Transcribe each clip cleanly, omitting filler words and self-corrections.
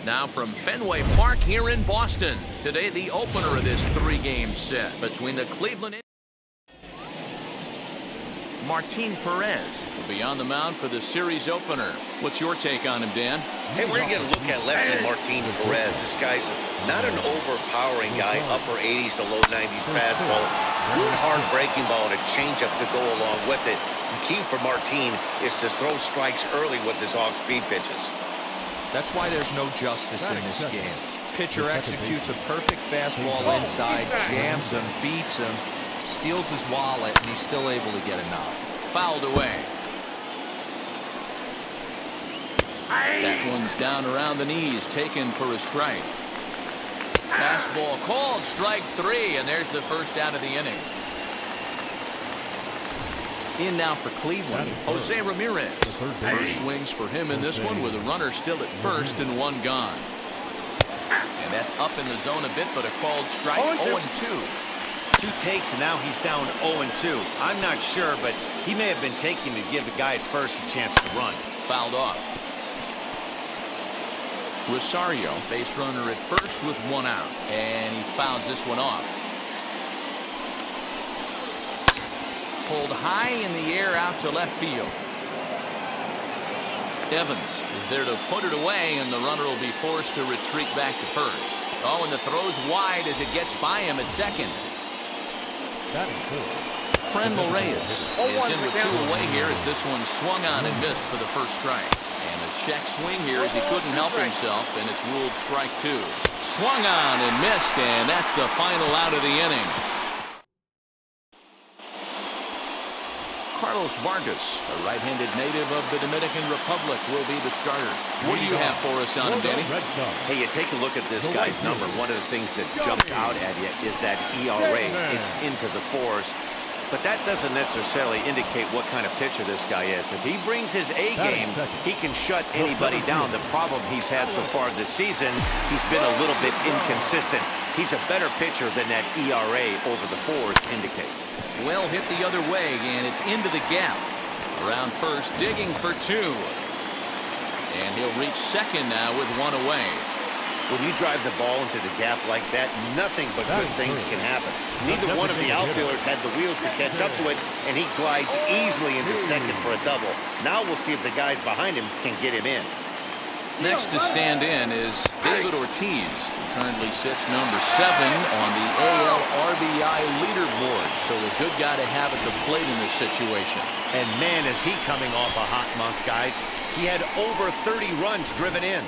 Now from Fenway Park here in Boston. Today the opener of this three-game set between the Cleveland Martin Perez will be on the mound for the series opener. What's your take on him, Dan? Hey, we're going to get a look at lefty Martin Perez. This guy's not an overpowering guy, upper 80s to low 90s fastball. Good hard breaking ball and a changeup to go along with it. The key for Martin is to throw strikes early with his off-speed pitches. That's why there's no justice in this game. Pitcher executes a perfect fastball inside, jams him, beats him, steals his wallet, and he's still able to get enough. Fouled away. That one's down around the knees, taken for a strike. Fastball called, strike three, and there's the first out of the inning. In now for Cleveland, Jose Ramirez. First swings for him in this one with a runner still at first and one gone. And that's up in the zone a bit, but a called strike. 0-2. Two takes, and now he's down 0-2. I'm not sure, but he may have been taking to give the guy at first a chance to run. Fouled off. Rosario, base runner at first with one out, and he fouls this one off. Pulled high in the air out to left field. Evans is there to put it away, and the runner will be forced to retreat back to first. Oh, and the throw's wide as it gets by him at second. Frenmel Reyes is in with two away here as this one swung on and missed for the first strike. And the check swing here as he couldn't help himself, and it's ruled strike two. Swung on and missed, and that's the final out of the inning. Carlos Vargas, a right-handed native of the Dominican Republic, will be the starter. What do you have for us on him, Danny? Hey, you take a look at this guy's number. One of the things that jumps out at you is that ERA. It's into the fours. But that doesn't necessarily indicate what kind of pitcher this guy is. If he brings his A game, he can shut anybody down. The problem he's had so far this season, he's been a little bit inconsistent. He's a better pitcher than that ERA over the fours indicates. Well hit the other way, and it's into the gap. Around first, digging for two. And he'll reach second now with one away. When you drive the ball into the gap like that, nothing but good things can happen. Neither one of the outfielders had the wheels to catch up to it, and he glides easily into second for a double. Now we'll see if the guys behind him can get him in. Next to stand in is David Ortiz, who currently sits number 7 on the AL RBI leaderboard. So a good guy to have at the plate in this situation. And man, is he coming off a hot month, guys. He had over 30 runs driven in.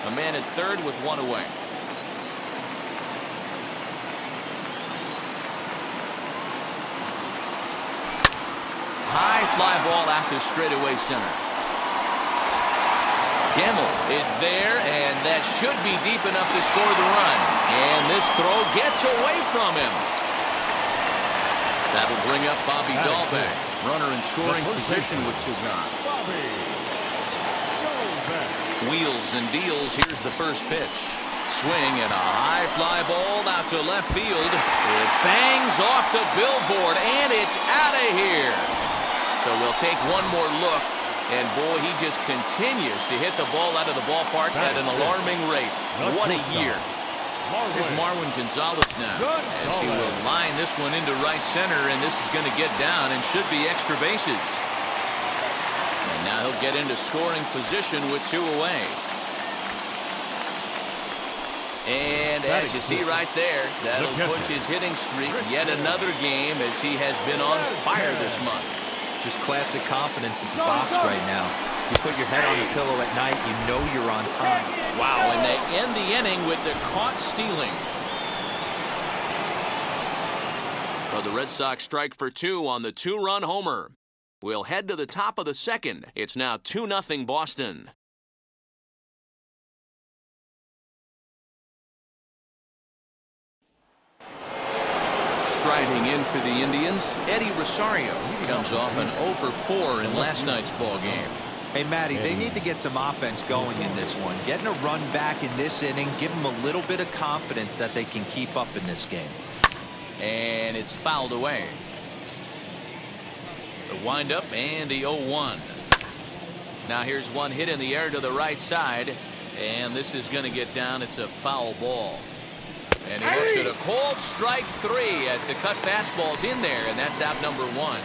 A man at third with one away. High fly ball out to straightaway center. Gemmel is there, and that should be deep enough to score the run. And this throw gets away from him. That'll bring up Bobby Dahlbeck. Runner in scoring position with two gone. Wheels and deals. Here's the first pitch. Swing and a high fly ball out to left field. It bangs off the billboard, and it's out of here. So we'll take one more look. And boy, he just continues to hit the ball out of the ballpark at an alarming rate. What a year. Here's Marwin Gonzalez now as he will line this one into right center, and this is going to get down and should be extra bases. And now he'll get into scoring position with two away. And as you see right there, that'll push his hitting streak yet another game as he has been on fire this month. Just classic confidence at the box right now. You put your head on the pillow at night, you know you're on time. Wow, and they end the inning with the caught stealing. So the Red Sox strike for two on the two-run homer. We'll head to the top of the second. It's now 2-0 Boston. Striding in for the Indians, Eddie Rosario comes off an 0 for 4 in last night's ball game. Hey, Matty, they need to get some offense going in this one. Getting a run back in this inning, give them a little bit of confidence that they can keep up in this game. And it's fouled away. The windup and the 0-1. Now here's one hit in the air to the right side. And this is going to get down. It's a foul ball. And he looks at a cold strike 3 as the cut fastball's in there, and that's out number 1.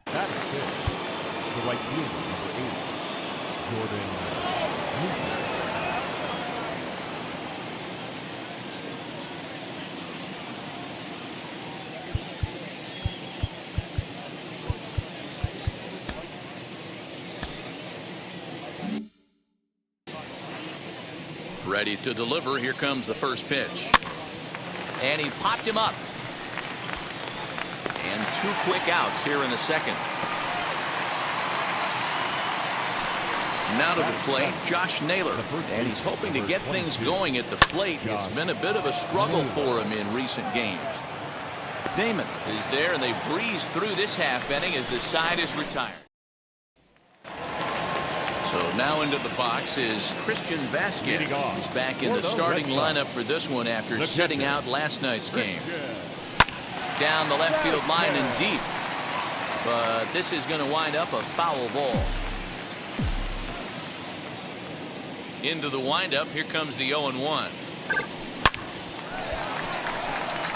That is it. The right fielder, number 8, Jordan. Ready to deliver. Here comes the first pitch. And he popped him up. And 2 quick outs here in the second. Now to the plate, Josh Naylor. And he's hoping to get things going at the plate. It's been a bit of a struggle for him in recent games. Damon is there, and they breeze through this half inning as the side is retired. So now into the box is Christian Vasquez. He's back in the starting lineup for this one after sitting out last night's game. Down the left field line and deep. But this is going to wind up a foul ball. Into the windup. Here comes the 0-1.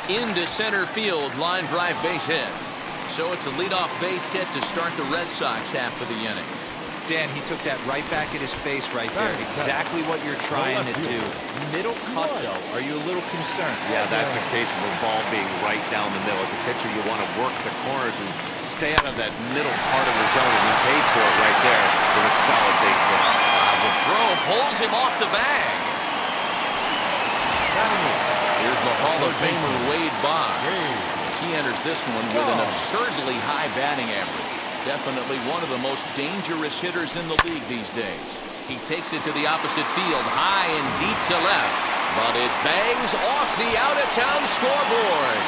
Into center field. Line drive base hit. So it's a leadoff base hit to start the Red Sox half of the inning. Dan, he took that right back at his face right there. Exactly what you're trying to do. Middle cut, though. Are you a little concerned? Yeah, that's a case of a ball being right down the middle. As a pitcher, you want to work the corners and stay out of that middle part of the zone. And he paid for it right there with a solid base hit. The throw pulls him off the bag. Here's the Hall of Famer Wade Boggs. As he enters this one with an absurdly high batting average. Definitely one of the most dangerous hitters in the league these days. He takes it to the opposite field, high and deep to left, but it bangs off the out-of-town scoreboard.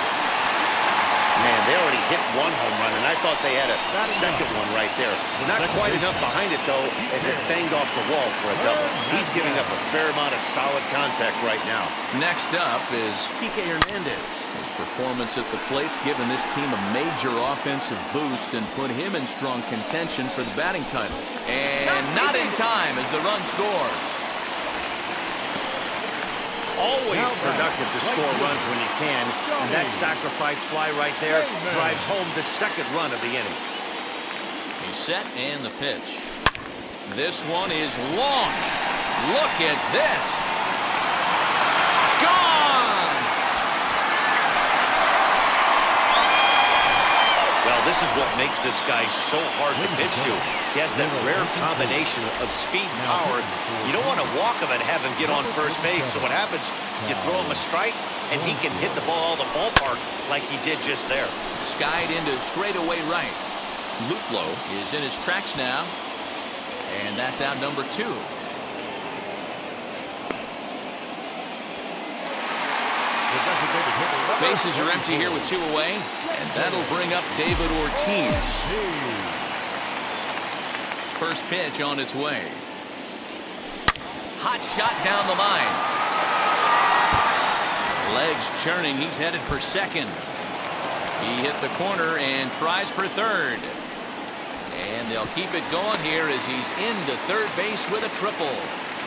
Man, they already hit 1 home run, and I thought they had a second one right there. Not quite enough behind it, though, as it banged off the wall for a double. He's giving up a fair amount of solid contact right now. Next up is Kike Hernandez. His performance at the plate's given this team a major offensive boost and put him in strong contention for the batting title. And not in time as the run scores. Always productive to score runs when you can, and that sacrifice fly right there drives home the second run of the inning. He's set and the pitch. This one is launched. Look at this. Gone! Well, this is what makes this guy so hard to pitch to. He has that rare combination of speed and power. You don't want to walk him and have him get on first base. So what happens, you throw him a strike, and he can hit the ball out of the ballpark like he did just there. Skied into straightaway right. Luplow is in his tracks now. And that's out number 2. Bases are empty here with 2 away. And that'll bring up David Ortiz. First pitch on its way. Hot shot down the line. Legs churning. He's headed for second. He hit the corner and tries for third. And they'll keep it going here as he's into third base with a triple.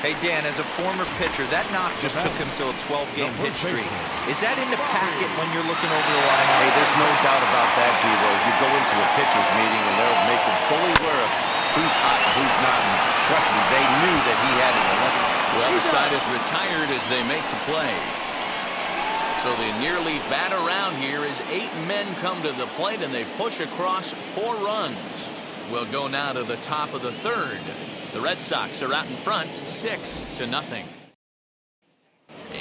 Hey, Dan, as a former pitcher, that knock just took him to a 12-game hit streak. Is that in the packet when you're looking over the line? Hey, there's no doubt about that, D-Lo. You go into a pitcher's meeting, and they'll make them fully aware of who's hot and who's not. And trust me, they knew that he had an 11. Well, the side is retired as they make the play. So they nearly bat around here as 8 men come to the plate, and they push across 4 runs. We'll go now to the top of the third. The Red Sox are out in front, 6-0.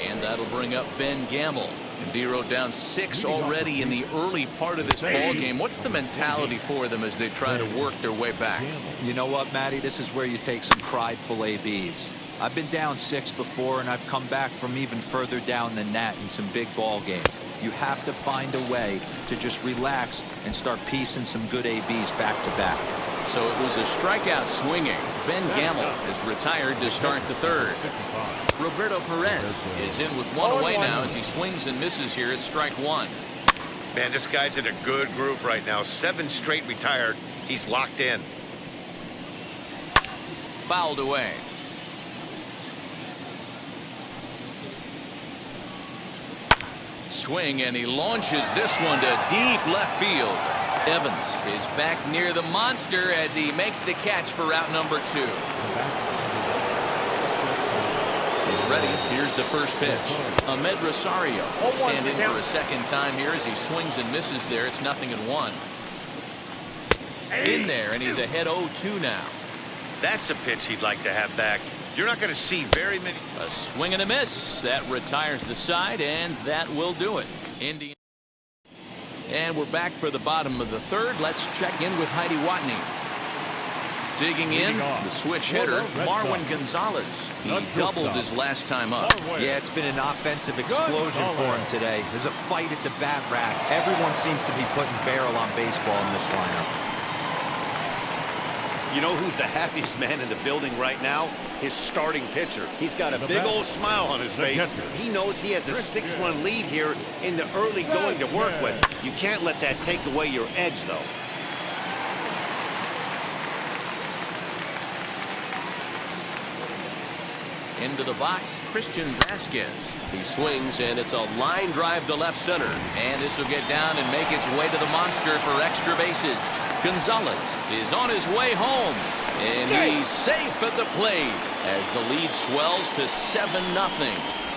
And that'll bring up Ben Gamble. And D-Row down 6 already in the early part of this ball game. What's the mentality for them as they try to work their way back? You know what, Matty? This is where you take some prideful ABs. I've been down 6 before, and I've come back from even further down than that in some big ball games. You have to find a way to just relax and start piecing some good ABs back to back. So it was a strikeout swinging. Ben Gamble is retired to start the third. Roberto Perez is in with 1 away now as he swings and misses here at strike 1. Man, this guy's in a good groove right now. 7 straight retired. He's locked in. fouled away. Swing, and he launches this one to deep left field. Evans is back near the monster as he makes the catch for route number 2. He's ready. Here's the first pitch. Ahmed Rosario will stand in for a second time here as he swings and misses there. It's 0-1. In there, and he's ahead 0-2 now. That's a pitch he'd like to have back. You're not going to see very many. A swing and a miss. That retires the side, and that will do it. Indian. And we're back for the bottom of the third. Let's check in with Heidi Watney. Digging in, the switch hitter, Marwin Gonzalez. He doubled his last time up. Yeah, it's been an offensive explosion for him today. There's a fight at the bat rack. Everyone seems to be putting barrel on baseball in this lineup. You know who's the happiest man in the building right now? His starting pitcher. He's got a big old smile on his face. He knows he has a 6-run lead here in the early going to work with. You can't let that take away your edge, though. Into the box, Christian Vasquez. He swings, and it's a line drive to left center. And this will get down and make its way to the monster for extra bases. Gonzalez is on his way home, and he's safe at the plate as the lead swells to 7-0.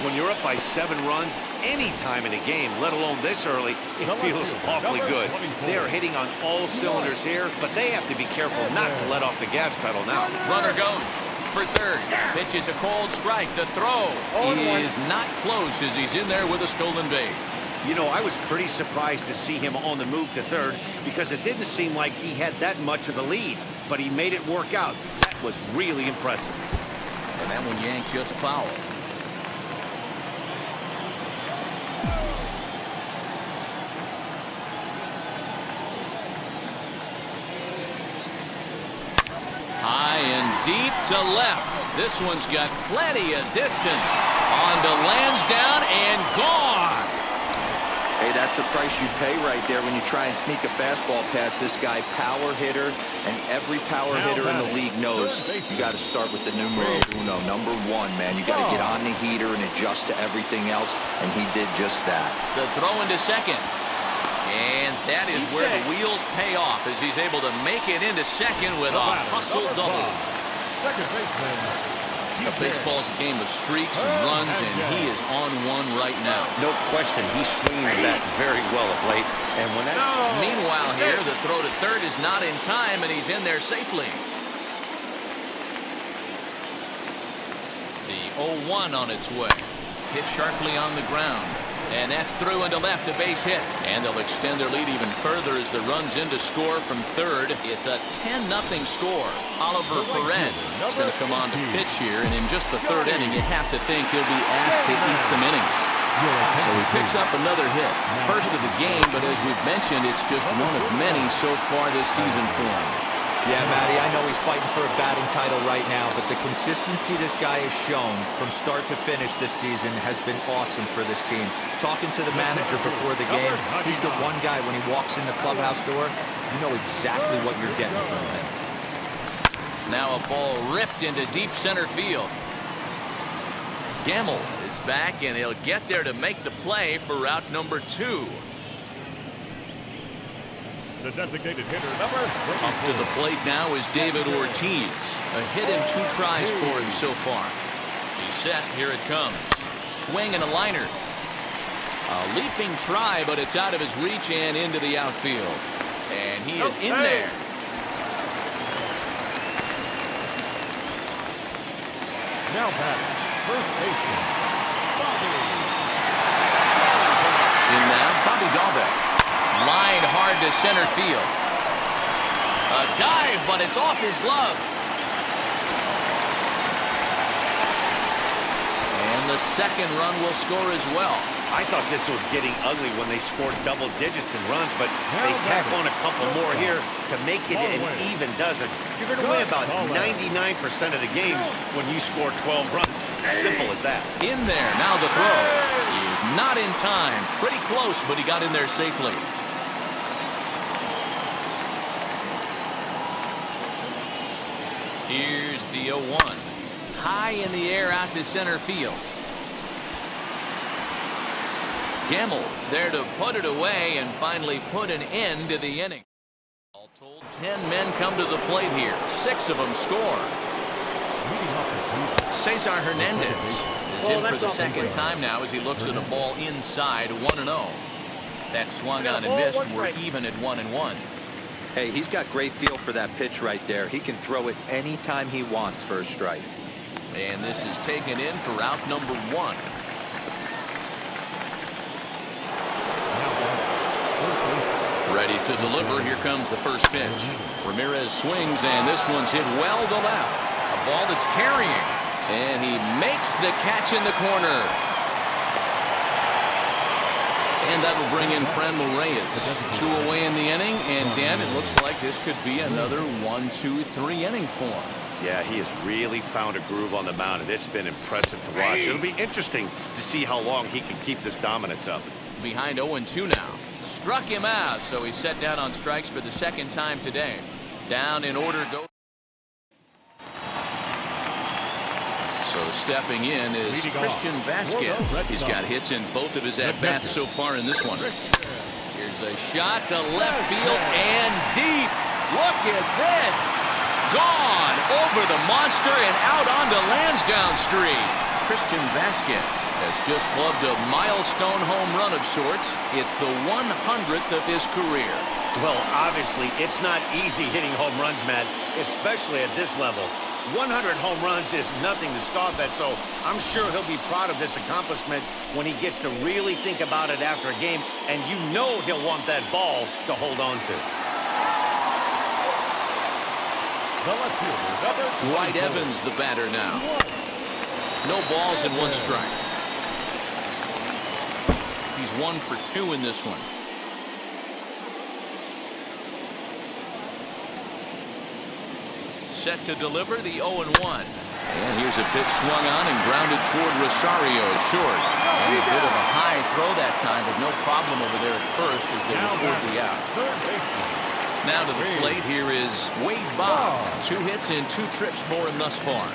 When you're up by 7 runs any time in a game, let alone this early, it feels awfully good. They are hitting on all cylinders here, but they have to be careful not to let off the gas pedal now. Runner goes for third. Pitch is a cold strike. The throw is not close as he's in there with a stolen base. You know, I was pretty surprised to see him on the move to third because it didn't seem like he had that much of a lead, but he made it work out. That was really impressive. And that one yanked just foul. High and deep to left. This one's got plenty of distance. On to Lansdowne and gone. Hey, that's the price you pay right there when you try and sneak a fastball past this guy. Power hitter, and every power hitter in the league knows you got to start with the numero uno, number 1, man. You got to get on the heater and adjust to everything else, and he did just that. The throw into second. And that is where the wheels pay off as he's able to make it into second with a hustle double. Second baseman. Baseball's a game of streaks and runs, and he is on one right now. No question, he's swinging the bat very well of late. And when that... Meanwhile here, the throw to third is not in time, and he's in there safely. The 0-1 on its way. Hit sharply on the ground. And that's through into left, a base hit. And they'll extend their lead even further as the run's in to score from third. It's a 10-0 score. Oliver Perez is going to come on to pitch here. And in just the third inning, you have to think he'll be asked to eat some innings. So he picks up another hit. First of the game, but as we've mentioned, it's just one of many so far this season for him. Yeah, Matty, I know he's fighting for a batting title right now, but the consistency this guy has shown from start to finish this season has been awesome for this team. Talking to the manager before the game, he's the one guy when he walks in the clubhouse door, you know exactly what you're getting from him. Now a ball ripped into deep center field. Gamble is back, and he'll get there to make the play for route number 2. The designated hitter, number 22. Up to the plate now is David Ortiz. A hit in 2 tries for him so far. He's set. Here it comes. Swing and a liner. A leaping try, but it's out of his reach and into the outfield. And he is in there. Now back, first baseman, Bobby. In now, Bobby Dalbec. Line hard to center field. A dive, but it's off his glove. And the second run will score as well. I thought this was getting ugly when they scored double digits in runs, but they tack on a couple more here to make it an even dozen. You're going to win about 99% of the games when you score 12 runs. Simple as that. In there. Now the throw. He is not in time. Pretty close, but he got in there safely. Here's the 0-1. High in the air out to center field. Gamble's there to put it away and finally put an end to the inning. All told, 10 men come to the plate here. 6 of them score. Cesar Hernandez is in for the second time now as he looks at a ball inside 1-0. That swung on and missed. We're even at 1-1. Hey, he's got great feel for that pitch right there. He can throw it anytime he wants for a strike. And this is taken in for out number 1. Ready to deliver. Here comes the first pitch. Ramirez swings, and this one's hit well to left. A ball that's carrying. And he makes the catch in the corner. And that'll bring in Franmil Reyes. 2 away in the inning. And, Dan, it looks like this could be another 1-2-3 inning for him. Yeah, he has really found a groove on the mound, and it's been impressive to watch. It'll be interesting to see how long he can keep this dominance up. Behind 0-2 now. Struck him out, so he's set down on strikes for the second time today. Down in order goes. So stepping in is Christian Vasquez. He's got hits in both of his at-bats so far in this one. Here's a shot to left field and deep. Look at this. Gone over the monster and out onto Lansdowne Street. Christian Vasquez has just clubbed a milestone home run of sorts. It's the 100th of his career. Well, obviously, it's not easy hitting home runs, Matt, especially at this level. 100 home runs is nothing to scoff at, so I'm sure he'll be proud of this accomplishment when he gets to really think about it after a game, and you know he'll want that ball to hold on to. Dwight Evans, the batter now. No balls and 1 strike. He's 1 for 2 in this one. Set to deliver the 0-1. And here's a pitch swung on and grounded toward Rosario short. And a bit of a high throw that time, but no problem over there at first as they were toward the out. Now to the plate, here is Wade Boggs. 2 hits and 2 trips for him thus far.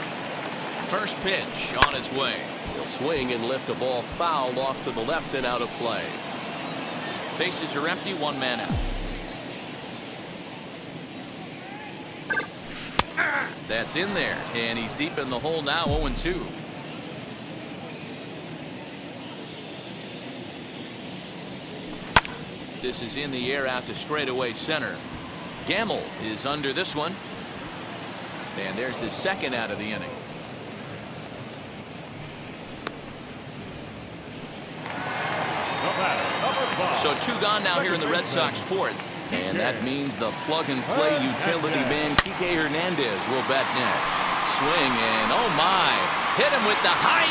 First pitch on its way. He'll swing and lift a ball fouled off to the left and out of play. Bases are empty, 1 man out. That's in there, and he's deep in the hole now, 0-2. This is in the air out to straightaway center. Gamble is under this one. And there's the second out of the inning. So 2 gone now here in the Red Sox 4th. And that means the plug-and-play utility man, Kike Hernandez, will bat next. Swing and, oh my, hit him with the high.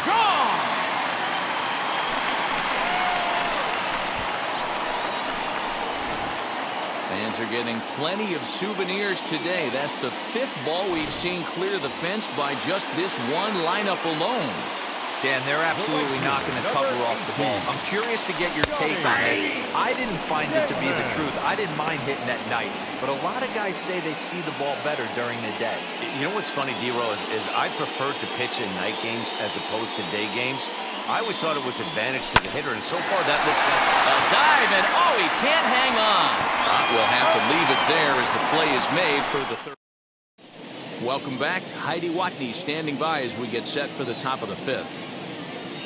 Gone! Fans are getting plenty of souvenirs today. That's the 5th ball we've seen clear the fence by just this one lineup alone. Dan, they're absolutely knocking the cover off the ball. I'm curious to get your take on this. I didn't find it to be the truth. I didn't mind hitting at night, but a lot of guys say they see the ball better during the day. You know what's funny, D-Row, is I prefer to pitch in night games as opposed to day games. I always thought it was advantage to the hitter, and so far that looks like a dive, and oh, he can't hang on. We'll have to leave it there as the play is made for the 3rd. Welcome back. Heidi Watney standing by as we get set for the top of the 5th.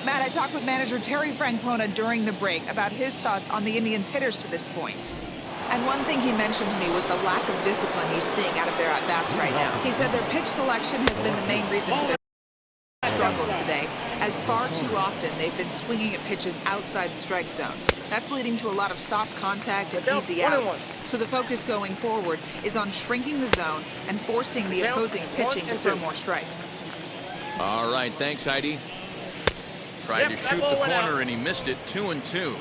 Matt, I talked with manager Terry Francona during the break about his thoughts on the Indians' hitters to this point. And one thing he mentioned to me was the lack of discipline he's seeing out of their at-bats right now. He said their pitch selection has been the main reason for their struggles today, as far too often they've been swinging at pitches outside the strike zone. That's leading to a lot of soft contact and easy outs. So the focus going forward is on shrinking the zone and forcing the opposing pitching to throw more strikes. All right, thanks, Heidi. Tried to shoot the corner and he missed it. 2-2.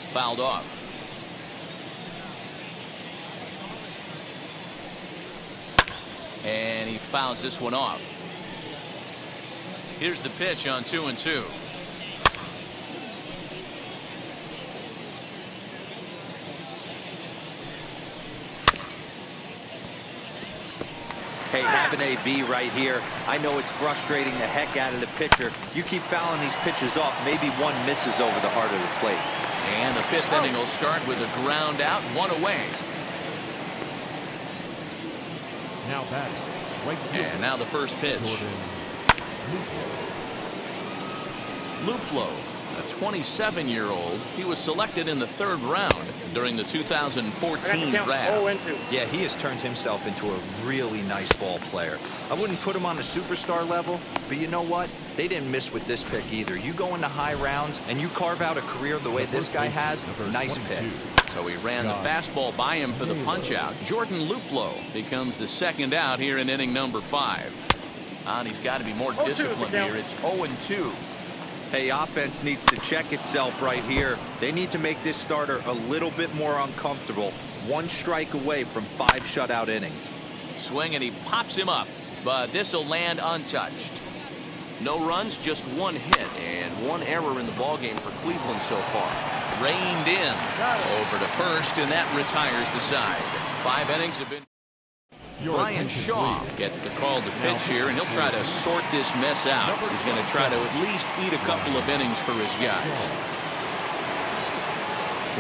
Fouled off. And he fouls this one off. Here's the pitch on 2-2. Hey, have an AB right here. I know it's frustrating the heck out of the pitcher. You keep fouling these pitches off, maybe one misses over the heart of the plate. And the fifth inning will start with a ground out, one away. Now batting. Right field. And now the first pitch. Luplow, a 27-year-old. He was selected in the 3rd round during the 2014 draft. Yeah, he has turned himself into a really nice ball player. I wouldn't put him on a superstar level, but you know what? They didn't miss with this pick either. You go into high rounds and you carve out a career the way this guy has, nice pick. So he ran the fastball by him for the punch-out. Jordan Luplow becomes the second out here in inning number 5. And he's got to be more disciplined here. It's 0-2. Hey, offense needs to check itself right here. They need to make this starter a little bit more uncomfortable. 1 strike away from 5 shutout innings. Swing, and he pops him up, but this will land untouched. No runs, just 1 hit, and 1 error in the ballgame for Cleveland so far. Reined in over to first, and that retires the side. 5 innings have been. Brian Shaw gets the call to pitch here, and he'll try to sort this mess out. He's going to try to at least eat a couple of innings for his guys.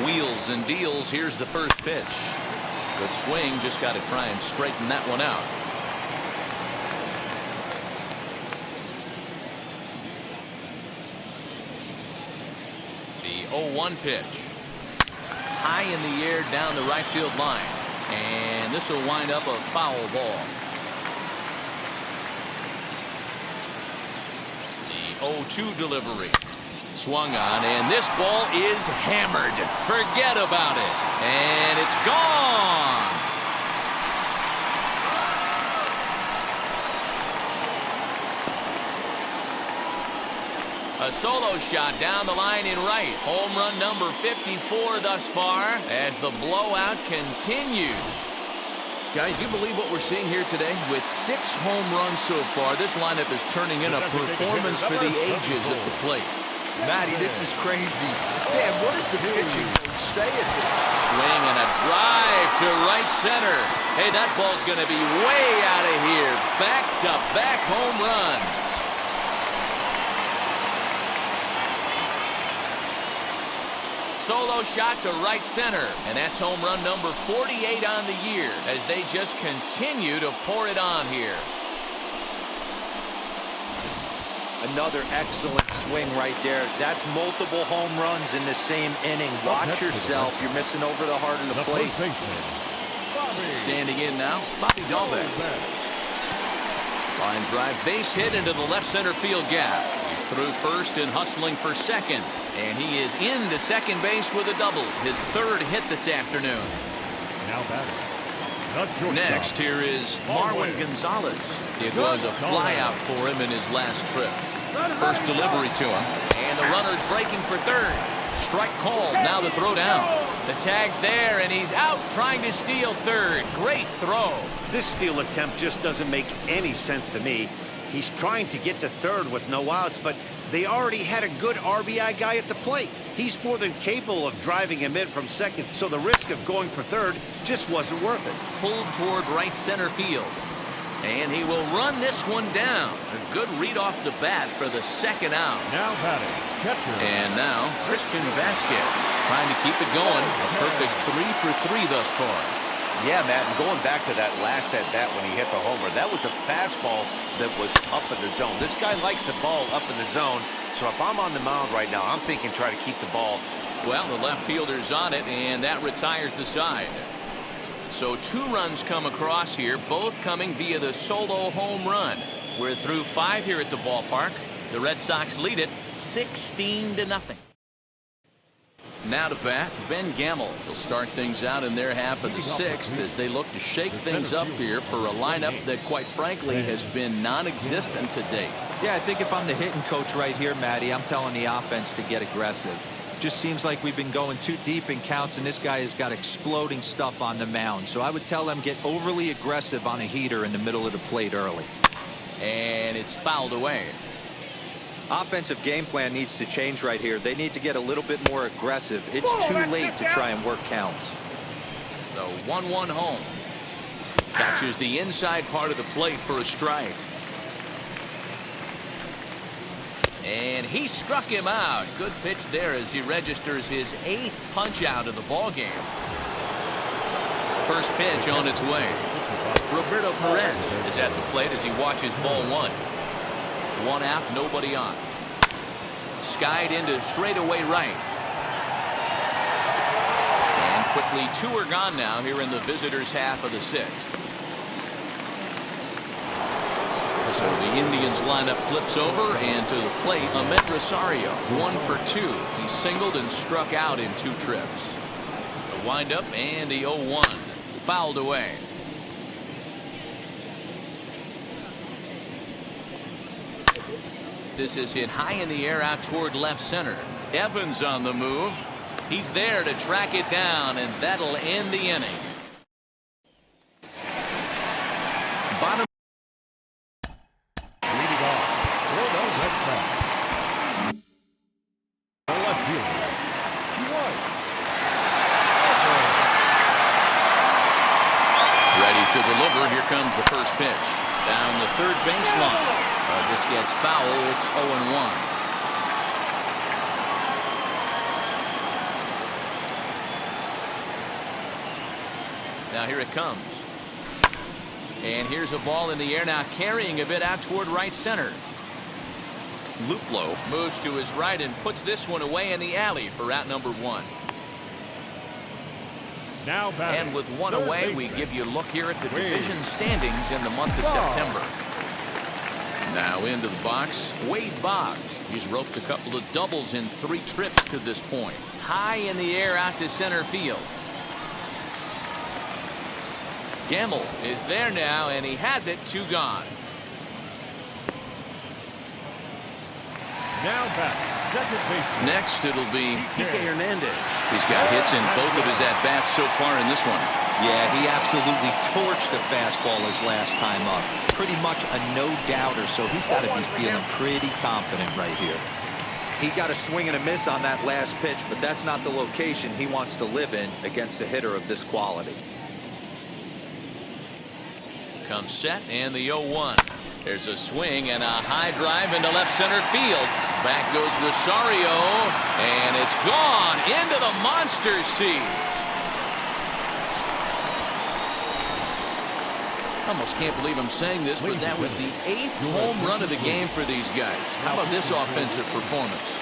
Wheels and deals. Here's the first pitch. Good swing. Just got to try and straighten that one out. The 0-1 pitch. High in the air down the right field line. And this will wind up a foul ball. The 0-2 delivery. Swung on, and this ball is hammered. Forget about it. And it's gone. A solo shot down the line in right. Home run number 54 thus far as the blowout continues. Guys, do you believe what we're seeing here today? With 6 home runs so far, this lineup is turning in a performance for the ages at the plate. Matty, this is crazy. Damn, what is the pitching coach saying? Swing and a drive to right center. Hey, that ball's going to be way out of here. Back-to-back home runs. Solo shot to right center, and that's home run number 48 on the year as they just continue to pour it on here. Another excellent swing right there. That's multiple home runs in the same inning. Watch yourself. You're missing over the heart of the plate. Standing in now, Bobby Dahlbeck. Line drive, base hit into the left center field gap. He's through first and hustling for second. And he is into second base with a double. His 3rd hit this afternoon. Now batting. Next, here is Marwin Gonzalez. It was a flyout for him in his last trip. First delivery to him. And the runner's breaking for 3rd. Strike called. Now the throw down. The tag's there, and he's out trying to steal 3rd. Great throw. This steal attempt just doesn't make any sense to me. He's trying to get to 3rd with no outs, but they already had a good RBI guy at the plate. He's more than capable of driving him in from 2nd, so the risk of going for 3rd just wasn't worth it. Pulled toward right center field. And he will run this one down. A good read off the bat for the 2nd out. Now batting. Catcher. And now Christian Vasquez trying to keep it going. A perfect 3 for 3 thus far. Yeah, Matt, and going back to that last at-bat when he hit the homer, that was a fastball that was up in the zone. This guy likes the ball up in the zone, so if I'm on the mound right now, I'm thinking try to keep the ball. Well, the left fielder's on it, and that retires the side. So 2 runs come across here, both coming via the solo home run. We're through 5 here at the ballpark. The Red Sox lead it 16-0. Now to bat, Ben Gamble. He'll start things out in their half of the 6th as they look to shake things up here for a lineup that, quite frankly, has been non-existent to date. Yeah, I think if I'm the hitting coach right here, Matty, I'm telling the offense to get aggressive. Just seems like we've been going too deep in counts, and this guy has got exploding stuff on the mound. So I would tell them get overly aggressive on a heater in the middle of the plate early. And it's fouled away. Offensive game plan needs to change right here. They need to get a little bit more aggressive. It's too late to try and work counts. The 1-1 home. Catches the inside part of the plate for a strike. And he struck him out. Good pitch there as he registers his 8th punch out of the ball game. First pitch on its way. Roberto Perez is at the plate as he watches ball 1. 1 out, nobody on. Skied into straightaway right. And quickly 2 are gone now here in the visitors' half of the 6th. So the Indians lineup flips over, and to the plate, Ahmed Rosario, 1 for 2. He singled and struck out in 2 trips. The windup and the 0-1 fouled away. This is hit high in the air out toward left center. Evans on the move. He's there to track it down, and that'll end the inning. Bottom. Leading off. Well, no, that's back. Left fielder. Ready to deliver. Here comes the first pitch. Down the third baseline. This gets foul. It's 0-1. Now here it comes. And here's a ball in the air now, carrying a bit out toward right center. Luplow moves to his right and puts this one away in the alley for out number 1. Now batting. And with 1 away, we give you a look here at the division standings in the month of September. Now into the box, Wade Boggs. He's roped a couple of doubles in 3 trips to this point. High in the air out to center field. Gamble is there now, and he has it. 2 gone. Now back. Second base. Next, it'll be Kike Hernandez. He's got hits in both of his at-bats so far in this one. Yeah, he absolutely torched the fastball his last time up. Pretty much a no-doubter, so he's got to be feeling pretty confident right here. He got a swing and a miss on that last pitch, but that's not the location he wants to live in against a hitter of this quality. Comes set, and the 0-1. There's a swing and a high drive into left center field. Back goes Rosario, and it's gone into the monster seats. Almost can't believe I'm saying this, but that was the 8th home run of the game for these guys. How about this offensive performance?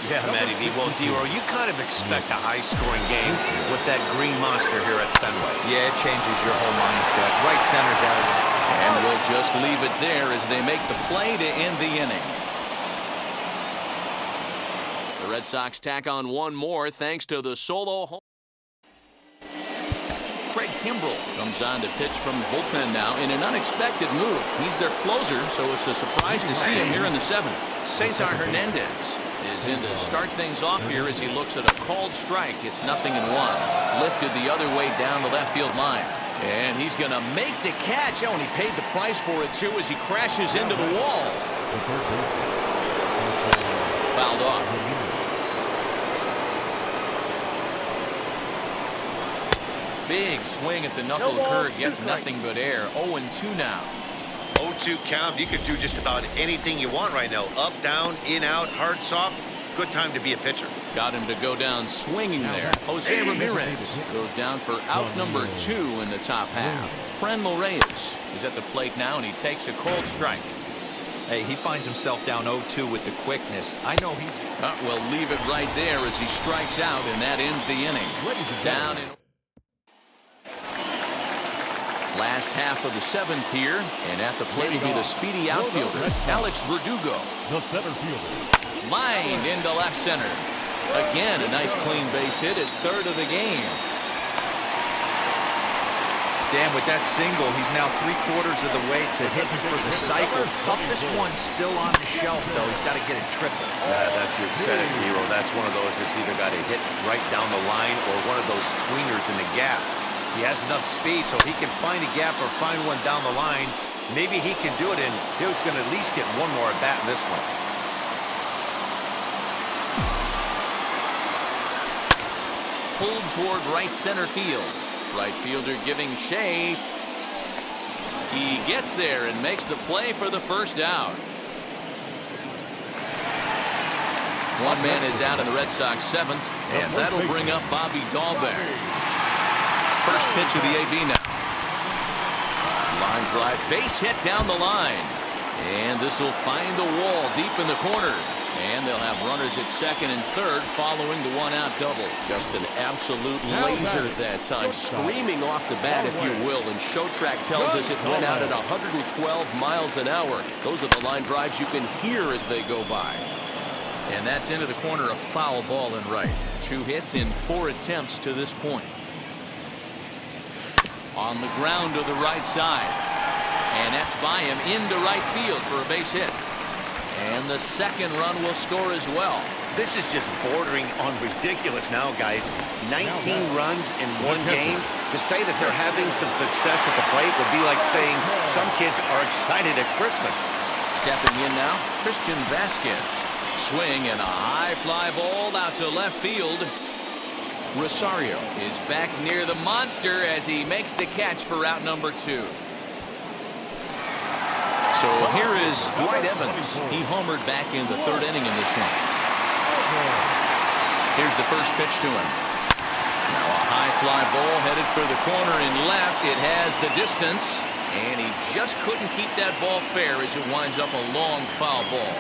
Yeah, Matty V. Well, D-Row, you kind of expect a high-scoring game with that green monster here at Fenway. Yeah, it changes your whole mindset. Right center's out of it. And we'll just leave it there as they make the play to end the inning. The Red Sox tack on 1 more thanks to the solo home. Craig Kimbrell comes on to pitch from the bullpen now in an unexpected move. He's their closer, so it's a surprise to see him here in the 7th. Cesar Hernandez is in to start things off here as he looks at a called strike. It's 0-1. Lifted the other way down the left field line. And he's going to make the catch. Oh, and he paid the price for it, too, as he crashes into the wall. Fouled off. Big swing at the knuckle curve. Gets nothing but air. 0-2 now. 0-2 count. You could do just about anything you want right now. Up, down, in, out, hard, soft. Good time to be a pitcher. Got him to go down swinging there. Jose Ramirez goes down for out number 2 in the top half. Franmil Reyes is at the plate now, and he takes a cold strike. Hey, he finds himself down 0-2 with the quickness. I know he's... We'll leave it right there as he strikes out, and that ends the inning. Down in... Last half of the 7th here, and at the plate will be the speedy outfielder, Alex Verdugo. The center fielder. Lined into left center. Again, a nice clean base hit, his 3rd of the game. Dan, with that single, he's now 3/4 of the way to hitting for the cycle. Toughest one still on the shelf, though. He's got to get it triple. That's your said it, Hero. That's one of those that's either got to hit right down the line or one of those tweeners in the gap. He has enough speed so he can find a gap or find one down the line. Maybe he can do it, and he's going to at least get one more at bat in this one. Pulled toward right center field. Right fielder giving chase. He gets there and makes the play for the first down. One man is out in the Red Sox 7th, and that'll bring up Bobby Dahlbeck. First pitch of the AB now. Line drive, base hit down the line. And this will find the wall deep in the corner. And they'll have runners at second and third following the one-out double. Just an absolute laser that time, screaming off the bat, if you will. And Showtrack tells us it went out at 112 miles an hour. Those are the line drives you can hear as they go by. And that's into the corner, a foul ball in right. 2 hits in 4 attempts to this point. On the ground to the right side. And that's by him into right field for a base hit. And the second run will score as well. This is just bordering on ridiculous now, guys. 19 runs in one game. To say that they're having some success at the plate would be like saying some kids are excited at Christmas. Stepping in now, Christian Vasquez. Swing and a high fly ball out to left field. Rosario is back near the monster as he makes the catch for out number 2. So here is Dwight Evans. He homered back in the 3rd inning in this one. Here's the first pitch to him. Now a high fly ball headed for the corner and left. It has the distance, and he just couldn't keep that ball fair as it winds up a long foul ball.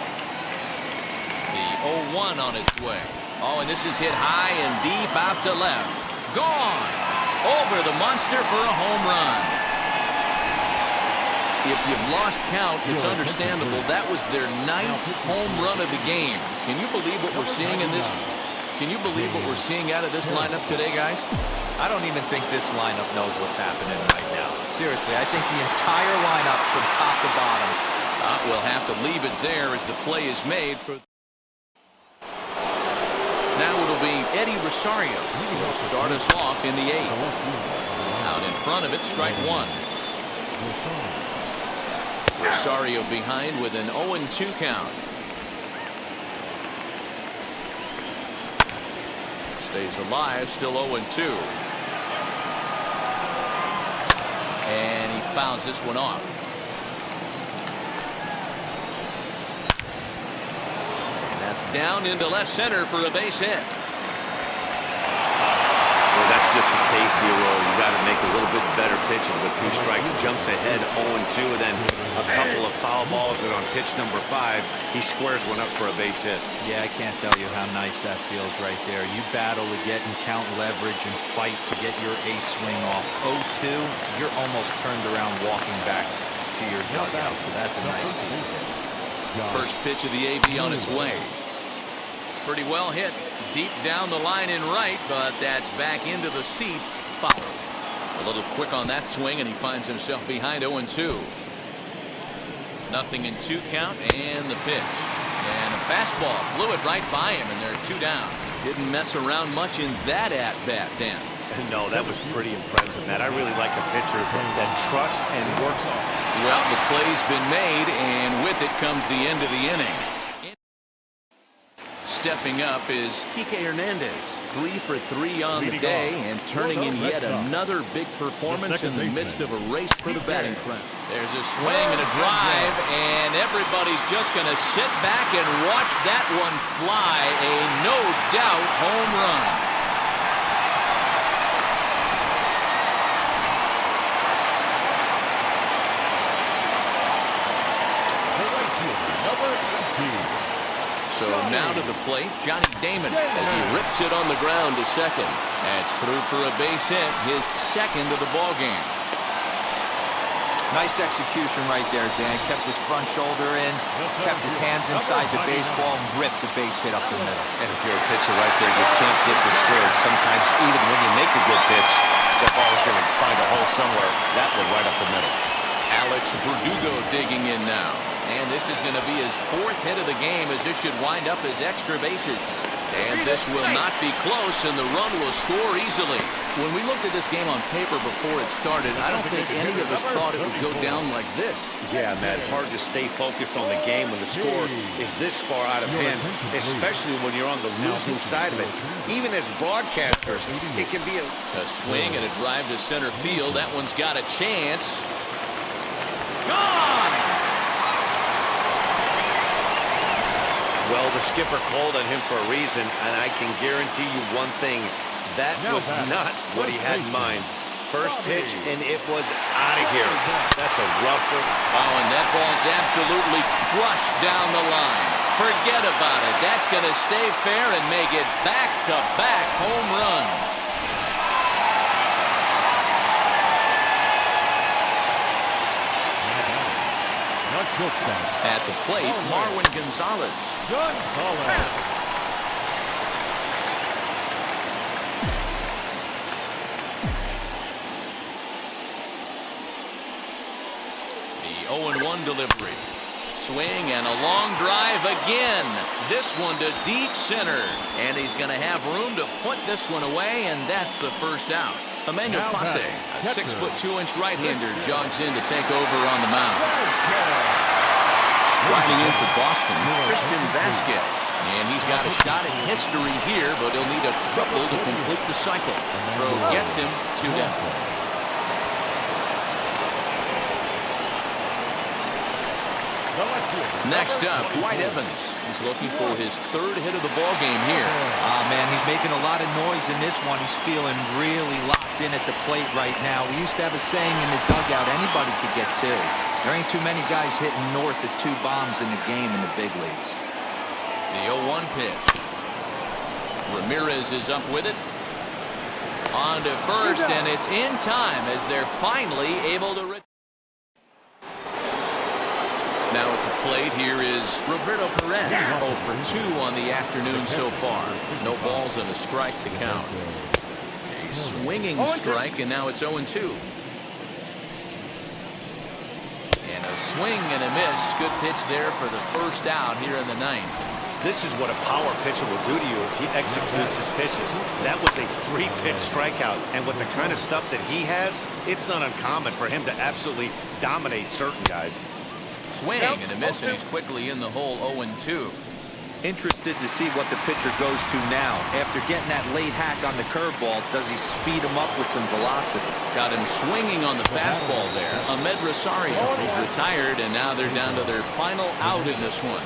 The 0-1 on its way. Oh, and this is hit high and deep out to left. Gone! Over the monster for a home run. If you've lost count, it's understandable. That was their 9th home run of the game. Can you believe what we're seeing in this? Can you believe what we're seeing out of this lineup today, guys? I don't even think this lineup knows what's happening right now. Seriously, I think the entire lineup from top to bottom. We'll have to leave it there as the play is made for. Now it'll be Eddie Rosario. He'll start us off in the 8th. Out in front of it, strike 1. Rosario behind with an 0-2 count. Stays alive, still 0-2. And he fouls this one off. And that's down into left center for a base hit. Well, that's just a case, D-Roll. You got to make a little bit better pitches with 2 strikes. Jumps ahead 0-2, and then a couple of foul balls, and on pitch number 5, he squares one up for a base hit. Yeah, I can't tell you how nice that feels right there. You battle to get and count leverage and fight to get your ace swing off. 0-2, you're almost turned around walking back to your dugout, so that's a nice piece of it. First pitch of the AB on its way. Pretty well hit deep down the line in right, but that's back into the seats. Foul. A little quick on that swing, and he finds himself behind 0-2. Nothing in 2 count, and the pitch. And a fastball blew it right by him, and there are 2 down. Didn't mess around much in that at-bat, Dan. No, that was pretty impressive, Matt. I really like a pitcher that trusts and works on it. Well, the play's been made, and with it comes the end of the inning. Stepping up is Kike Hernandez. 3 for 3 on the day and turning in yet another big performance in the midst of a race for the batting crown. There's a swing and a drive, and everybody's just going to sit back and watch that one fly. A no-doubt home run. So now to the plate, Johnny Damon as he rips it on the ground to second. That's through for a base hit, his second of the ball game. Nice execution right there, Dan. Kept his front shoulder in, kept his hands inside the baseball, and ripped the base hit up the middle. And if you're a pitcher right there, you can't get discouraged. Sometimes even when you make a good pitch, the ball's going to find a hole somewhere. That one right up the middle. Alex Verdugo digging in now. And this is going to be his 4th hit of the game, as this should wind up his extra bases. And this will not be close, and the run will score easily. When we looked at this game on paper before it started, I don't think any of us thought it would go down like this. Yeah, Matt, hard to stay focused on the game when the score is this far out of hand, especially when you're on the losing side of it. Even as broadcasters, it can be a swing and a drive to center field. That one's got a chance. The skipper called on him for a reason, and I can guarantee you one thing. That was not what he had in mind. First pitch, and it was out of here. That's a rough one. Oh, and that ball's absolutely crushed down the line. Forget about it. That's going to stay fair and make it back-to-back home runs. At the plate, Marwin Gonzalez. The 0-1 delivery. Swing and a long drive again. This one to deep center. And he's going to have room to put this one away, and that's the first out. Emmanuel Clase, a 6'2" right-hander, jogs in to take over on the mound. Striding in for Boston, Christian Vasquez. And he's got a shot at history here, but he'll need a triple to complete the cycle. Throw gets him 2 down. Next up, Dwight Evans. He's looking for his 3rd hit of the ball game here. Man, he's making a lot of noise in this one. He's feeling really locked in at the plate right now. We used to have a saying in the dugout, anybody could get 2. There ain't too many guys hitting north of 2 bombs in the game in the big leagues. The 0-1 pitch. Ramirez is up with it. On to first, and it's in time as they're finally able to return. Now at the plate, here is Roberto Perez. 0 for 2 on the afternoon so far. No balls and a strike to count. A swinging strike, and now it's 0-2. And a swing and a miss. Good pitch there for the first out here in the 9th. This is what a power pitcher will do to you if he executes his pitches. That was a 3-pitch strikeout, and with the kind of stuff that he has, it's not uncommon for him to absolutely dominate certain guys. Swing and a miss, and he's quickly in the hole. 0-2. Interested to see what the pitcher goes to now. After getting that late hack on the curveball, does he speed him up with some velocity? Got him swinging on the fastball there. Ahmed Rosario is retired, and now they're down to their final out in this one.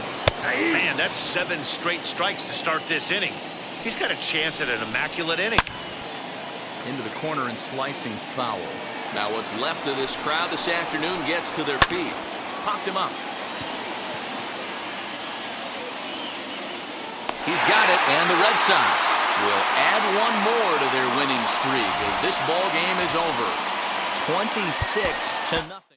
Man, that's 7 straight strikes to start this inning. He's got a chance at an immaculate inning. Into the corner and slicing foul. Now what's left of this crowd this afternoon gets to their feet. Popped him up. He's got it, and the Red Sox will add 1 more to their winning streak as this ball game is over. 26-0.